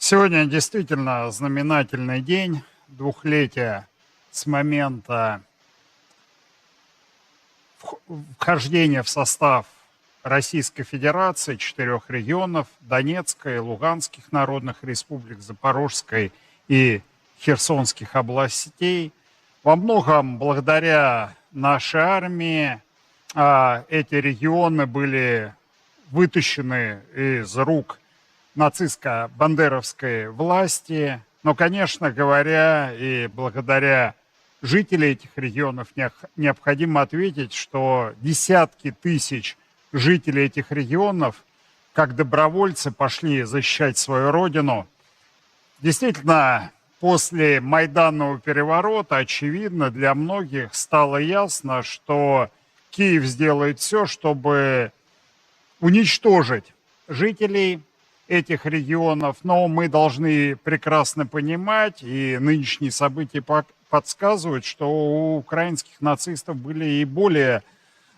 Сегодня действительно знаменательный день, двухлетие с момента вхождения в состав Российской Федерации, 4 регионов: Донецкой, Луганских народных республик, Запорожской и Херсонских областей. Во многом благодаря нашей армии эти регионы были вытащены из рук нацистско-бандеровской власти. Но, конечно говоря, и благодаря жителям этих регионов необходимо ответить, что десятки тысяч жителей этих регионов, как добровольцы, пошли защищать свою родину. Действительно, после Майданного переворота, очевидно, для многих стало ясно, что Киев сделает все, чтобы уничтожить жителей этих регионов, но мы должны прекрасно понимать, и нынешние события подсказывают, что у украинских нацистов были и более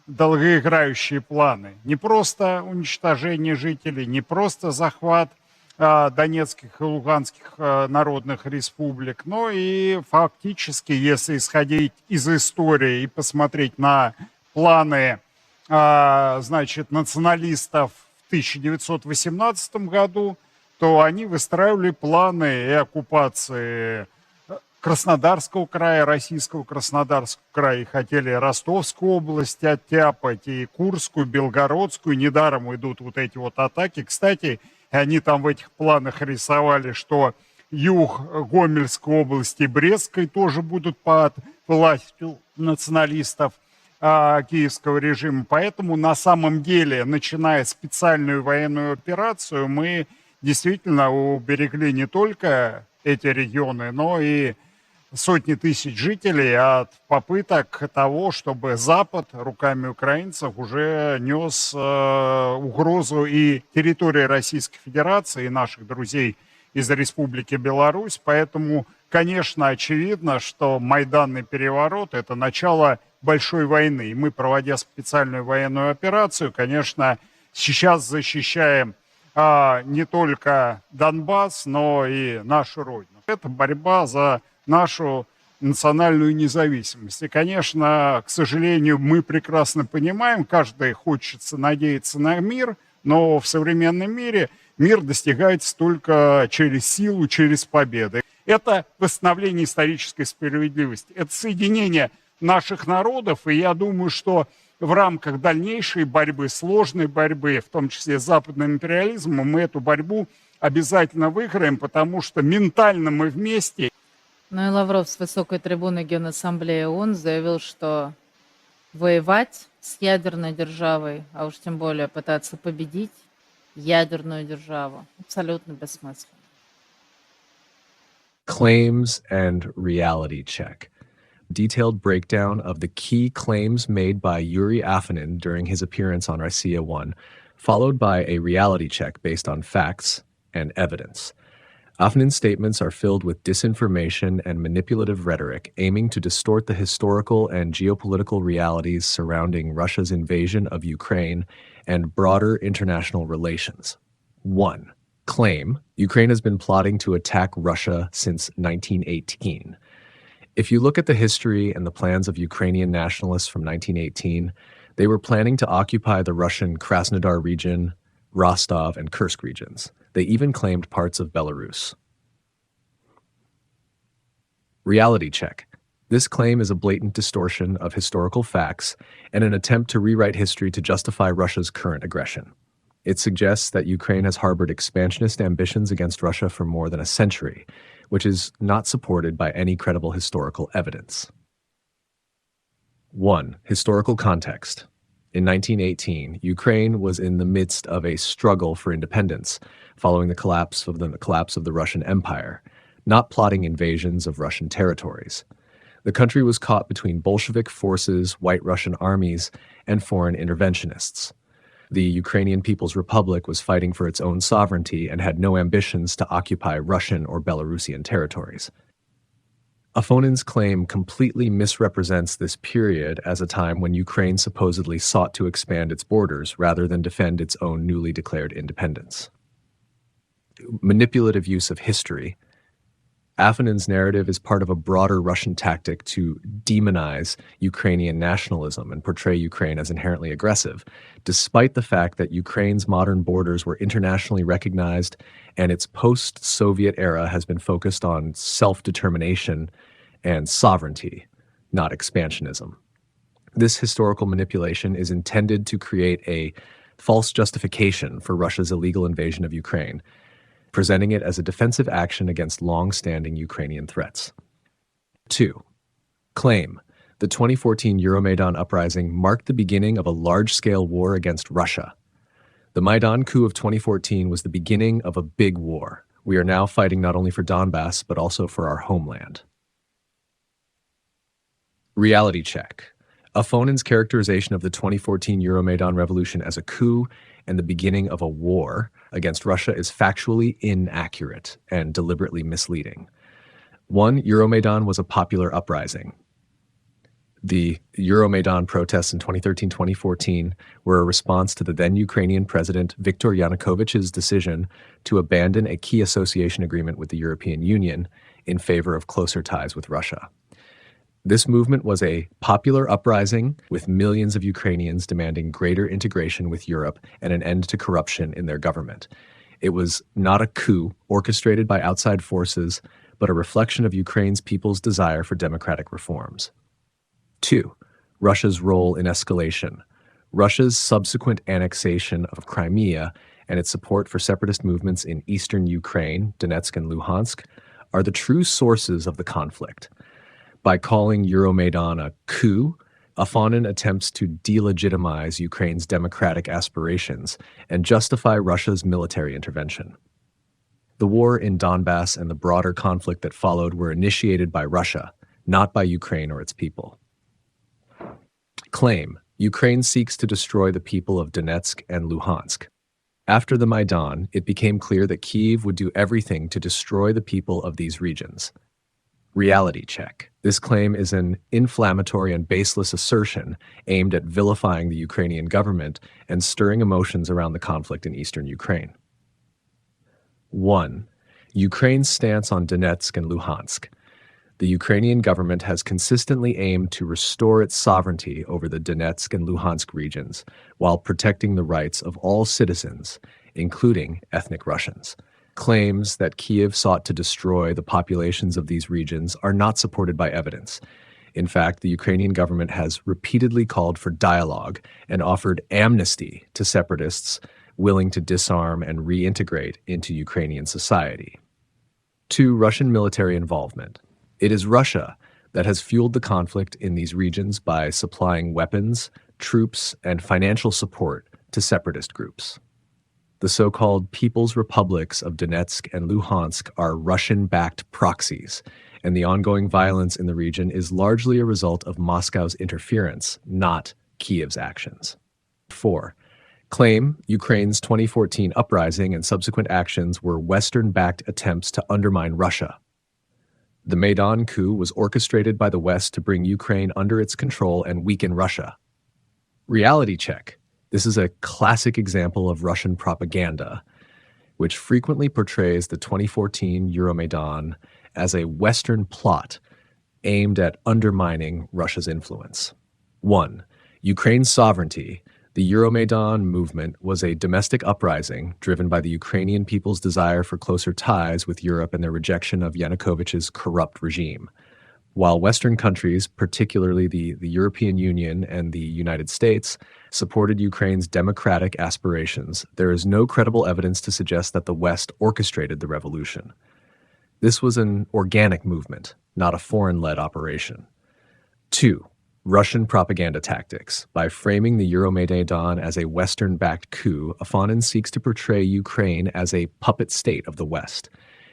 долгоиграющие планы. Не просто уничтожение жителей, не просто захват Донецких и Луганских народных республик, но и фактически, если исходить из истории и посмотреть на планы, значит, националистов в 1918 году, то они выстраивали планы и оккупации Краснодарского края, российского Краснодарского края, и хотели Ростовскую область оттяпать, и Курскую, Белгородскую. Недаром идут вот эти вот атаки. Кстати, они там в этих планах рисовали, что юг Гомельской области и Брестской тоже будут под властью националистов киевского режима. Поэтому на самом деле, начиная специальную военную операцию, мы действительно уберегли не только эти регионы, но и сотни тысяч жителей от попыток того, чтобы Запад руками украинцев уже нес угрозу и территории Российской Федерации, и наших друзей из Республики Беларусь. Поэтому, конечно, очевидно, что Майданный переворот – это начало большой войны. И мы, проводя специальную военную операцию, конечно, сейчас защищаем не только Донбасс, но и нашу родину. Это борьба за нашу национальную независимость. И, конечно, к сожалению, мы прекрасно понимаем, каждый хочется надеяться на мир, но в современном мире мир достигается только через силу, через победы. Это восстановление исторической справедливости, это соединение наших народов, и я думаю, что в рамках дальнейшей борьбы, сложной борьбы, в том числе с западным империализмом, мы эту борьбу обязательно выиграем, потому что ментально мы вместе. Ну и Лавров с высокой трибуны Генассамблеи ООН заявил, что воевать с ядерной державой, а уж тем более пытаться победить ядерную державу, абсолютно бессмысленно. Claims and reality check. Detailed breakdown of the key claims made by Yury Afonin during his appearance on Россия 1, followed by a reality check based on facts and evidence. Afonin's statements are filled with disinformation and manipulative rhetoric, aiming to distort the historical and geopolitical realities surrounding Russia's invasion of Ukraine and broader international relations. 1. Claim: Ukraine has been plotting to attack Russia since 1918. If you look at the history and the plans of Ukrainian nationalists from 1918, they were planning to occupy the Russian Krasnodar region, Rostov, and Kursk regions. They even claimed parts of Belarus. Reality check. This claim is a blatant distortion of historical facts and an attempt to rewrite history to justify Russia's current aggression. It suggests that Ukraine has harbored expansionist ambitions against Russia for more than a century, which is not supported by any credible historical evidence. 1. Historical context. In 1918, Ukraine was in the midst of a struggle for independence following the collapse of the Russian Empire, not plotting invasions of Russian territories. The country was caught between Bolshevik forces, White Russian armies, and foreign interventionists. The Ukrainian People's Republic was fighting for its own sovereignty and had no ambitions to occupy Russian or Belarusian territories. Afonin's claim completely misrepresents this period as a time when Ukraine supposedly sought to expand its borders rather than defend its own newly declared independence. manipulative use of history. Afonin's narrative is part of a broader Russian tactic to demonize Ukrainian nationalism and portray Ukraine as inherently aggressive, despite the fact that Ukraine's modern borders were internationally recognized and its post-Soviet era has been focused on self-determination and sovereignty, not expansionism. This historical manipulation is intended to create a false justification for Russia's illegal invasion of Ukraine, presenting it as a defensive action against long-standing Ukrainian threats. 2. Claim. The 2014 Euromaidan uprising marked the beginning of a large-scale war against Russia. The Maidan coup of 2014 was the beginning of a big war. We are now fighting not only for Donbass, but also for our homeland. Reality check. Afonin's characterization of the 2014 Euromaidan revolution as a coup and the beginning of a war against Russia is factually inaccurate and deliberately misleading. 1. Euromaidan was a popular uprising. The Euromaidan protests in 2013-2014 were a response to the then Ukrainian President Viktor Yanukovych's decision to abandon a key association agreement with the European Union in favor of closer ties with Russia. This movement was a popular uprising with millions of Ukrainians demanding greater integration with Europe and an end to corruption in their government. It was not a coup orchestrated by outside forces, but a reflection of Ukraine's people's desire for democratic reforms. 2. Russia's role in escalation. Russia's subsequent annexation of Crimea and its support for separatist movements in eastern Ukraine, Donetsk and Luhansk, are the true sources of the conflict. By calling Euromaidan a coup, Afonin attempts to delegitimize Ukraine's democratic aspirations and justify Russia's military intervention. The war in Donbass and the broader conflict that followed were initiated by Russia, not by Ukraine or its people. Claim. Ukraine seeks to destroy the people of Donetsk and Luhansk. After the Maidan, it became clear that Kyiv would do everything to destroy the people of these regions. Reality check. This claim is an inflammatory and baseless assertion aimed at vilifying the Ukrainian government and stirring emotions around the conflict in eastern Ukraine. 1. Ukraine's stance on Donetsk and Luhansk. The Ukrainian government has consistently aimed to restore its sovereignty over the Donetsk and Luhansk regions while protecting the rights of all citizens, including ethnic Russians. Claims that Kyiv sought to destroy the populations of these regions are not supported by evidence. In fact, the Ukrainian government has repeatedly called for dialogue and offered amnesty to separatists willing to disarm and reintegrate into Ukrainian society. 2. Russian military involvement. It is Russia that has fueled the conflict in these regions by supplying weapons, troops, and financial support to separatist groups. The so-called People's Republics of Donetsk and Luhansk are Russian-backed proxies, and the ongoing violence in the region is largely a result of Moscow's interference, not Kyiv's actions. 4. Claim Ukraine's 2014 uprising and subsequent actions were Western-backed attempts to undermine Russia. The Maidan coup was orchestrated by the West to bring Ukraine under its control and weaken Russia. Reality check. This is a classic example of Russian propaganda, which frequently portrays the 2014 Euromaidan as a Western plot aimed at undermining Russia's influence. 1. Ukraine's sovereignty. The Euromaidan movement was a domestic uprising driven by the Ukrainian people's desire for closer ties with Europe and their rejection of Yanukovych's corrupt regime. While Western countries, particularly the European Union and the United States, supported Ukraine's democratic aspirations, there is no credible evidence to suggest that the West orchestrated the revolution. This was an organic movement, not a foreign-led operation. 2. Russian propaganda tactics. By framing the Euromaidan as a Western-backed coup, Afonin seeks to portray Ukraine as a puppet state of the West,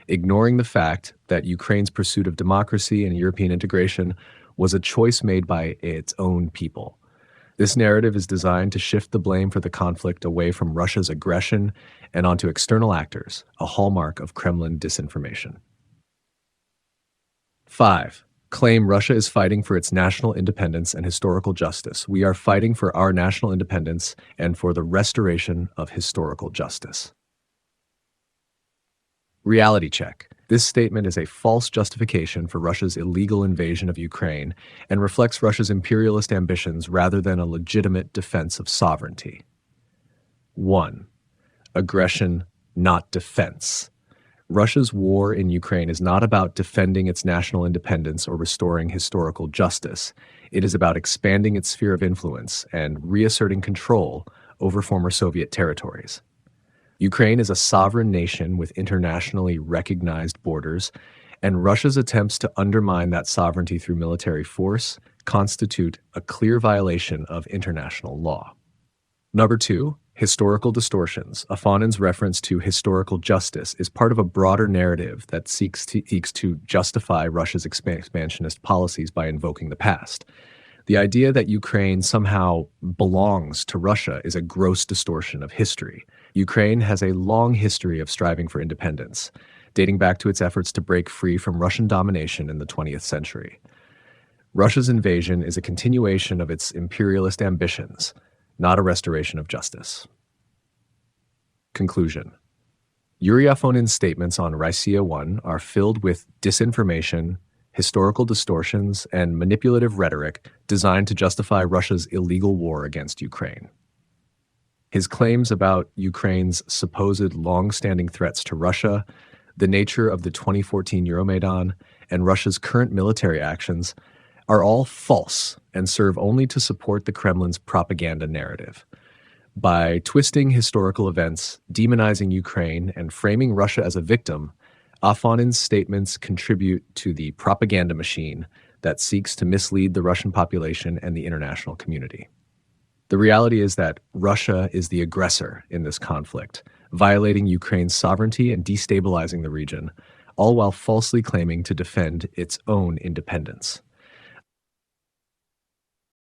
ignoring the fact that Ukraine's pursuit of democracy and European integration was a choice made by its own people. This narrative is designed to shift the blame for the conflict away from Russia's aggression and onto external actors, a hallmark of Kremlin disinformation. 5. Claim Russia is fighting for its national independence and historical justice. We are fighting for our national independence and for the restoration of historical justice. Reality check. This statement is a false justification for Russia's illegal invasion of Ukraine and reflects Russia's imperialist ambitions rather than a legitimate defense of sovereignty. 1. Aggression, not defense. Russia's war in Ukraine is not about defending its national independence or restoring historical justice. It is about expanding its sphere of influence and reasserting control over former Soviet territories. Ukraine is a sovereign nation with internationally recognized borders, and Russia's attempts to undermine that sovereignty through military force constitute a clear violation of international law. Number 2, historical distortions. Afonin's reference to historical justice is part of a broader narrative that seeks to justify Russia's expansionist policies by invoking the past. The idea that Ukraine somehow belongs to Russia is a gross distortion of history. Ukraine has a long history of striving for independence, dating back to its efforts to break free from Russian domination in the 20th century. Russia's invasion is a continuation of its imperialist ambitions, not a restoration of justice. Conclusion. Yury Afonin's statements on Russia 1 are filled with disinformation, historical distortions, and manipulative rhetoric designed to justify Russia's illegal war against Ukraine. His claims about Ukraine's supposed long-standing threats to Russia, the nature of the 2014 Euromaidan, and Russia's current military actions are all false and serve only to support the Kremlin's propaganda narrative. By twisting historical events, demonizing Ukraine, and framing Russia as a victim, Afonin's statements contribute to the propaganda machine that seeks to mislead the Russian population and the international community. The reality is that Russia is the aggressor in this conflict, violating Ukraine's sovereignty and destabilizing the region, all while falsely claiming to defend its own independence.